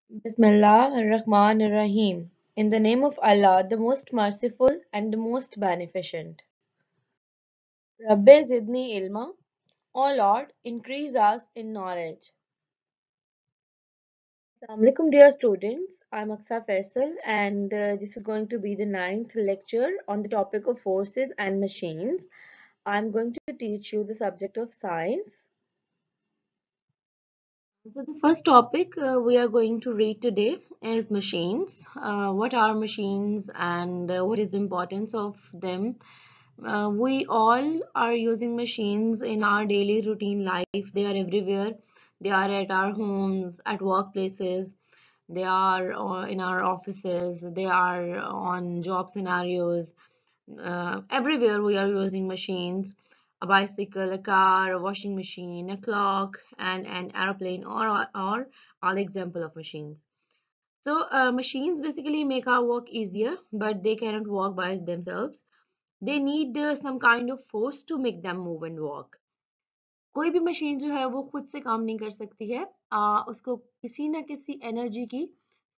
Bismillah ar-Rahman ar-Rahim. In the name of Allah, the most merciful and the most beneficent. Rabbi zidni ilma. O Lord, increase us in knowledge. Assalamu alaikum dear students. I'm Aksa Faisal and this is going to be the ninth lecture on the topic of forces and machines. I'm going to teach you the subject of science. So the first topic we are going to read today is machines. What are machines and what is the importance of them? We all are using machines in our daily routine life. They are everywhere. They are at our homes, at workplaces. They are in our offices. They are on job scenarios. Everywhere we are using machines, a bicycle, a car, a washing machine, a clock, and an airplane, or all example of machines. So machines basically make our work easier, but they cannot work by themselves. They need some kind of force to make them move and walk. कोई भी machine जो है वो खुद से काम नहीं कर सकती है। उसको किसी ना किसी एनर्जी की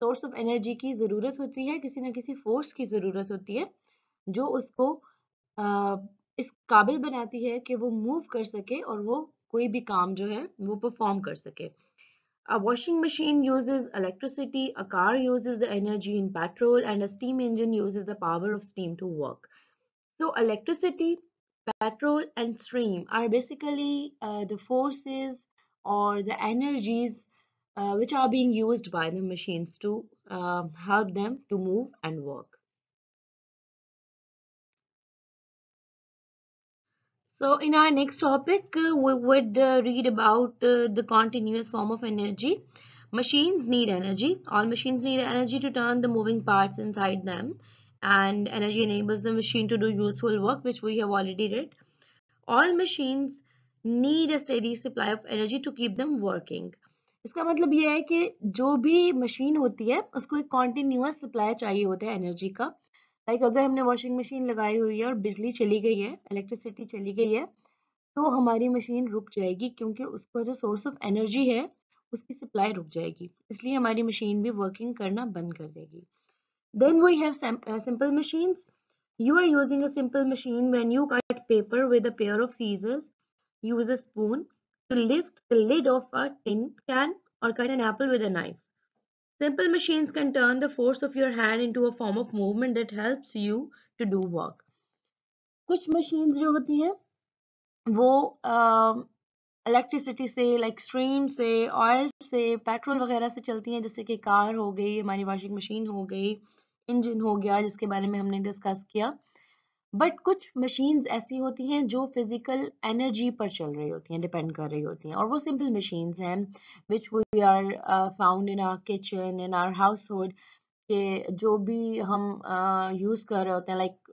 सोर्स ऑफ एनर्जी की ज़रूरत होती है, किसी ना किसी फोर्स की ज़रूरत होती है जो उसको अ, इस काबिल बनाती है कि वो मूव कर सके और वो कोई भी काम जो है वो परफॉर्म कर सके। A washing machine uses electricity, a car uses the energy in petrol, and a steam engine uses the power of steam to work. So electricity, petrol, and steam are basically the forces or the energies which are being used by the machines to help them to move and work. So in our next topic, we would read about the continuous form of energy. Machines need energy. All machines need energy to turn the moving parts inside them, and energy enables the machine to do useful work, which we have already read. All machines need a steady supply of energy to keep them working. इसका मतलब ये है कि जो भी machine होती है उसको एक कॉन्टिन्यूअस सप्लाई चाहिए होता है एनर्जी का। लाइक अगर हमने वॉशिंग मशीन लगाई हुई है और बिजली चली गई है, इलेक्ट्रिसिटी चली गई है, तो हमारी मशीन रुक जाएगी क्योंकि उसका जो सोर्स ऑफ एनर्जी है उसकी सप्लाई रुक जाएगी, इसलिए हमारी मशीन भी वर्किंग करना बंद कर देगी। Then we have simple machines. You are using a simple machine when you cut paper with a pair of scissors, use a spoon to lift the lid of a tin can, or cut an apple with a knife. Simple machines can turn the force of your hand into a form of movement that helps you to do work. कुछ machines जो होती हैं वो electricity से, like stream से, oil से, petrol वगैरह से चलती हैं, जैसे कि कार हो गई, हमारी वॉशिंग मशीन हो गई, इंजन हो गया जिसके बारे में हमने डिस्कस किया। बट कुछ मशीन्स ऐसी होती हैं जो फिजिकल एनर्जी पर चल रही होती हैं, डिपेंड कर रही होती हैं, और वो सिंपल मशीन्स हैं which we are found in our kitchen, in our household, के जो भी हम यूज कर रहे होते हैं, like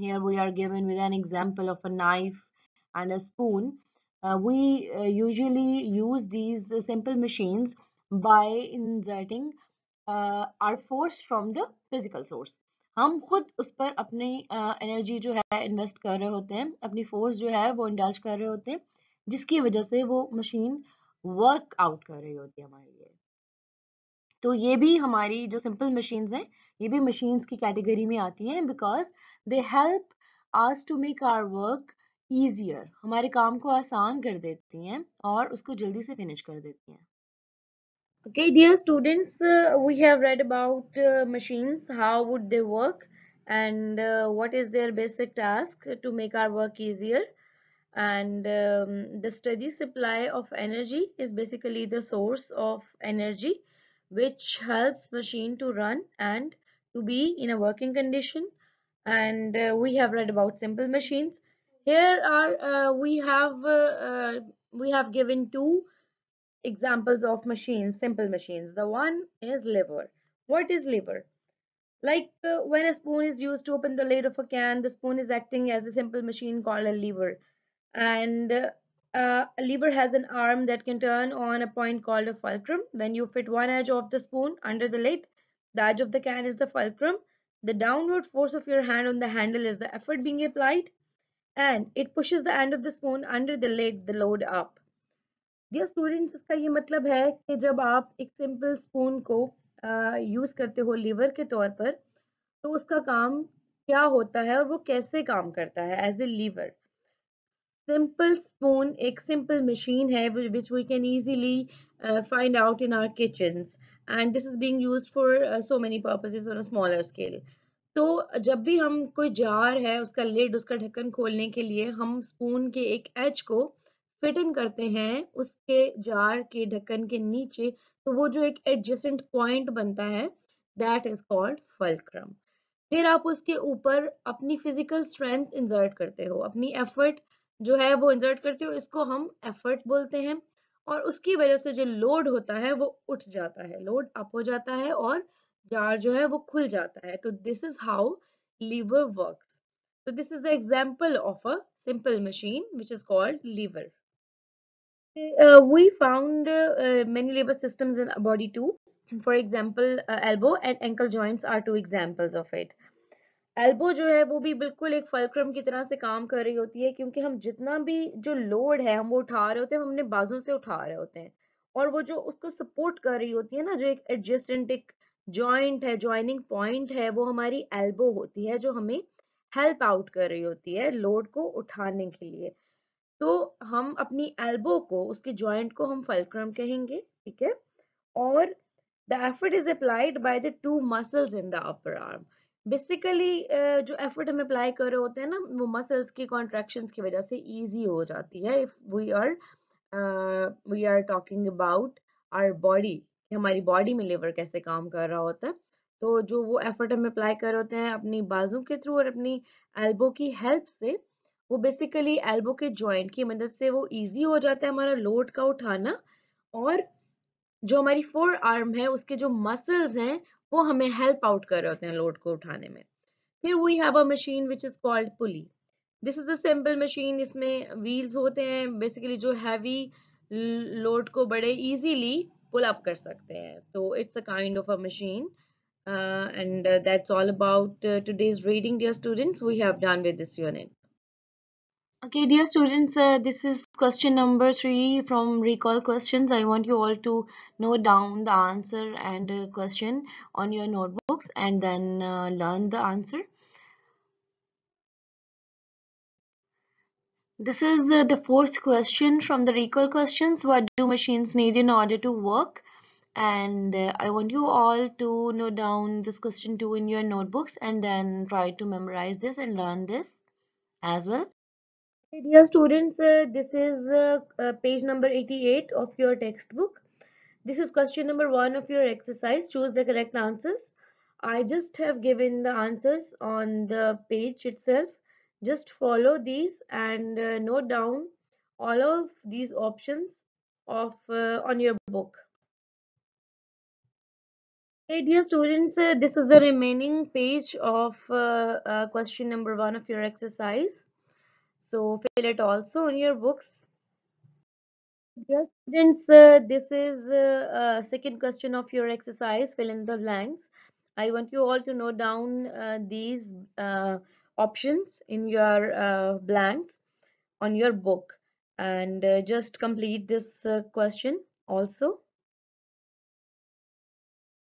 here we are given with an example of a knife and a spoon. We usually use these simple machines by inserting our force from the physical source. हम खुद उस पर अपनी एनर्जी जो है इन्वेस्ट कर रहे होते हैं, अपनी फोर्स जो है वो इंडल्ज कर रहे होते हैं, जिसकी वजह से वो मशीन वर्क आउट कर रही होती है हमारे लिए। तो ये भी हमारी जो सिंपल मशीन्स हैं, ये भी मशीन्स की कैटेगरी में आती हैं, because they help us to make our work easier, हमारे काम को आसान कर देती हैं और उसको जल्दी से फिनिश कर देती हैं। Okay, dear students, we have read about machines, how would they work, and what is their basic task to make our work easier. And the steady supply of energy is basically the source of energy which helps machine to run and to be in a working condition. And we have read about simple machines. Here are we have given two examples of machines, simple machines. The one is lever. What is lever? Like when a spoon is used to open the lid of a can, the spoon is acting as a simple machine called a lever. And a lever has an arm that can turn on a point called a fulcrum. When you fit one edge of the spoon under the lid, the edge of the can is the fulcrum. The downward force of your hand on the handle is the effort being applied, and it pushes the end of the spoon under the lid, the load up. Dear students, इसका ये मतलब है कि जब आप एक simple spoon को use करते हो लीवर के तौर पर, तो उसका काम क्या होता है और वो कैसे काम करता है as a lever. Simple spoon, एक simple machine है which we can easily find out in our kitchens, and this is being used for so many purposes on a smaller scale. तो जब भी हम कोई जार है उसका लिड, उसका ढक्कन खोलने के लिए हम स्पून के एक एज को फिट इन करते हैं उसके जार के ढक्कन के नीचे, तो वो जो एक एडजेसेंट पॉइंट बनता है, दैट इज कॉल्ड फल्क्रम। फिर आप उसके ऊपर अपनी फिजिकल स्ट्रेंथ इंसर्ट करते हो, अपनी एफर्ट जो है वो इंसर्ट करते हो, इसको हम एफर्ट बोलते हैं। और उसकी वजह से जो लोड होता है वो उठ जाता है, लोड अप हो जाता है और जार जो है वो खुल जाता है। तो this is how lever works. So this is the example of a simple machine which is called lever. We found many lever systems in our body too. For example, elbow and ankle joints are two examples of it. Elbow जो है वो भी बिल्कुल एक fulcrum की तरह से काम कर रही होती है, क्योंकि हम जितना भी जो लोड है हम वो उठा रहे होते हैं, हम अपने बाजू से उठा रहे होते हैं, और वो जो उसको सपोर्ट कर रही होती है ना, जो एक एडजेसेंट एक जॉइंट है, जॉइनिंग पॉइंट है, वो हमारी एल्बो होती है, जो हमें हेल्प आउट कर रही होती है लोड को उठाने के लिए। तो हम अपनी एल्बो को, उसके जॉइंट को हम फलक्रम कहेंगे, ठीक है। और the effort is applied by the two muscles in the upper arm. Basically जो effort हम apply कर रहे होते हैं ना, वो muscles की contractions की वजह से easy हो जाती है। if we are talking about our body, कि हमारी बॉडी में लिवर कैसे काम कर रहा होता है, तो जो वो एफर्ट हम अप्लाई कर रहे होते हैं अपनी बाजू के थ्रू और अपनी एल्बो की हेल्प से, वो बेसिकली एल्बो के जॉइंट की मदद से वो इजी हो जाता है हमारा लोड का उठाना। और जो हमारी फोर आर्म है उसके जो मसल्स हैं वो हमें हेल्प आउट कर रहे होते हैं लोड को उठाने में। फिर we have a machine which is called pulley. This is a simple machine, इसमें व्हील्स होते हैं बेसिकली जो हैवी लोड को बड़े इजीली पुल अप कर सकते हैं। तो it's a kind of a machine, and that's all about today's reading, dear students. We have done with this unit. Okay, dear students, this is question number 3 from recall questions. I want you all to note down the answer and question on your notebooks and then learn the answer. This is the fourth question from the recall questions. What do machines need in order to work? And I want you all to note down this question too in your notebooks and then try to memorize this and learn this as well. Hey, dear students, this is page number 88 of your textbook. This is question number 1 of your exercise. Choose the correct answers. I just have given the answers on the page itself. Just follow these and note down all of these options of on your book. Hey, dear students, this is the remaining page of question number 1 of your exercise. So fill it also in your books. Dear students, this is second question of your exercise, fill in the blanks. I want you all to note down these options in your blanks on your book, and just complete this question also.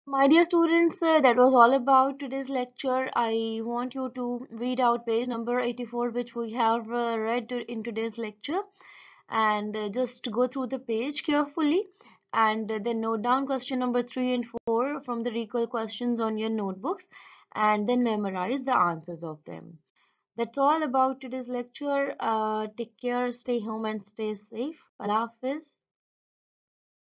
My dear students, that was all about today's lecture. I want you to read out page number 84, which we have read in today's lecture, and just go through the page carefully and then note down question number 3 and 4 from the recall questions on your notebooks and then memorize the answers of them. That's all about today's lecture. Take care, stay home and stay safe. Allah Hafiz.